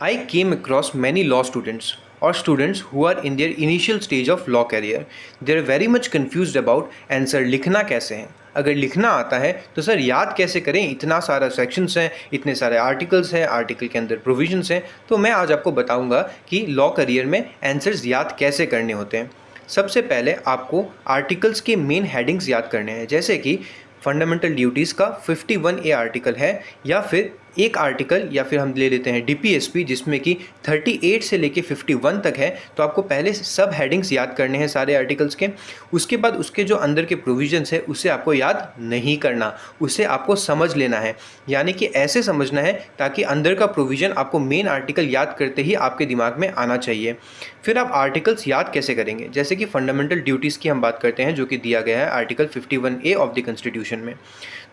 I came across many law students or students who are in their initial stage of law career. They are very much confused about answer लिखना कैसे है। अगर लिखना आता है तो सर याद कैसे करें, इतना सारा सेक्शंस हैं, इतने सारे आर्टिकल्स हैं, आर्टिकल के अंदर प्रोविजंस हैं। तो मैं आज आपको बताऊंगा कि लॉ करियर में आंसर्स याद कैसे करने होते हैं। सबसे पहले आपको आर्टिकल्स के मेन हेडिंग्स याद करने हैं, जैसे कि फंडामेंटल ड्यूटीज़ का 51A आर्टिकल है, या फिर एक आर्टिकल, या फिर हम ले लेते हैं DPSP जिसमें कि 38 से लेके 51 तक है। तो आपको पहले सब हेडिंग्स याद करने हैं सारे आर्टिकल्स के। उसके बाद उसके जो अंदर के प्रोविजंस है उसे आपको याद नहीं करना, उसे आपको समझ लेना है, यानी कि ऐसे समझना है ताकि अंदर का प्रोविज़न आपको मेन आर्टिकल याद करते ही आपके दिमाग में आना चाहिए। फिर आप आर्टिकल्स याद कैसे करेंगे, जैसे कि फंडामेंटल ड्यूटीज़ की हम बात करते हैं जो कि दिया गया है article 51A of the constitution में।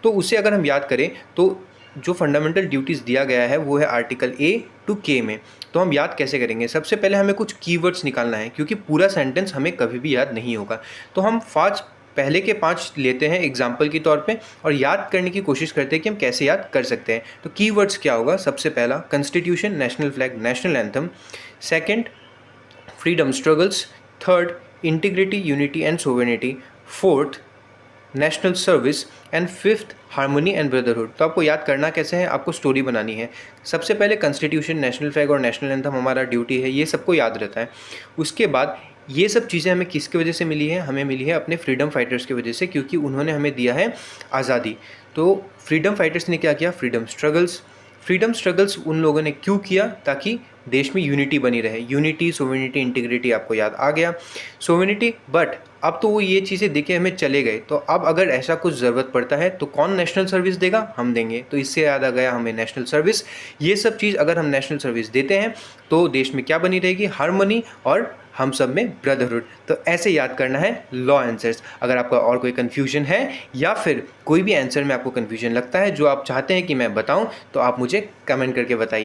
तो उसे अगर हम याद करें तो जो फंडामेंटल ड्यूटीज़ दिया गया है वो है आर्टिकल A to K में। तो हम याद कैसे करेंगे, सबसे पहले हमें कुछ कीवर्ड्स निकालना है, क्योंकि पूरा सेंटेंस हमें कभी भी याद नहीं होगा। तो हम पहले के 5 लेते हैं एग्जाम्पल के तौर पे और याद करने की कोशिश करते हैं कि हम कैसे याद कर सकते हैं। तो कीवर्ड्स क्या होगा, सबसे पहला constitution, national flag, national anthem. Second, freedom struggles. Third, integrity, unity and sovereignty. Fourth, national service. And fifth, harmony and brotherhood. तो आपको याद करना कैसे है, आपको स्टोरी बनानी है। सबसे पहले कॉन्स्टिट्यूशन, नेशनल फ्लैग और नेशनल एंथम हमारा ड्यूटी है, ये सबको याद रहता है। उसके बाद ये सब चीज़ें हमें किसकी वजह से मिली है, हमें मिली है अपने फ्रीडम फाइटर्स की वजह से, क्योंकि उन्होंने हमें दिया है आज़ादी। तो फ्रीडम फाइटर्स ने क्या किया, फ्रीडम स्ट्रगल्स उन लोगों ने क्यों किया, ताकि देश में यूनिटी बनी रहे। यूनिटी, सोवेनिटी, इंटीग्रिटी आपको याद आ गया। सोवेनिटी, बट अब तो वो ये चीज़ें देके हमें चले गए, तो अब अगर ऐसा कुछ ज़रूरत पड़ता है तो कौन नेशनल सर्विस देगा, हम देंगे। तो इससे याद आ गया हमें नेशनल सर्विस। ये सब चीज़ अगर हम नेशनल सर्विस देते हैं तो देश में क्या बनी रहेगी, हार्मनी, और हम सब में ब्रदरहुड। तो ऐसे याद करना है लॉ आंसर्स। अगर आपका और कोई कन्फ्यूजन है या फिर कोई भी आंसर में आपको कन्फ्यूजन लगता है जो आप चाहते हैं कि मैं बताऊं, तो आप मुझे कमेंट करके बताइए।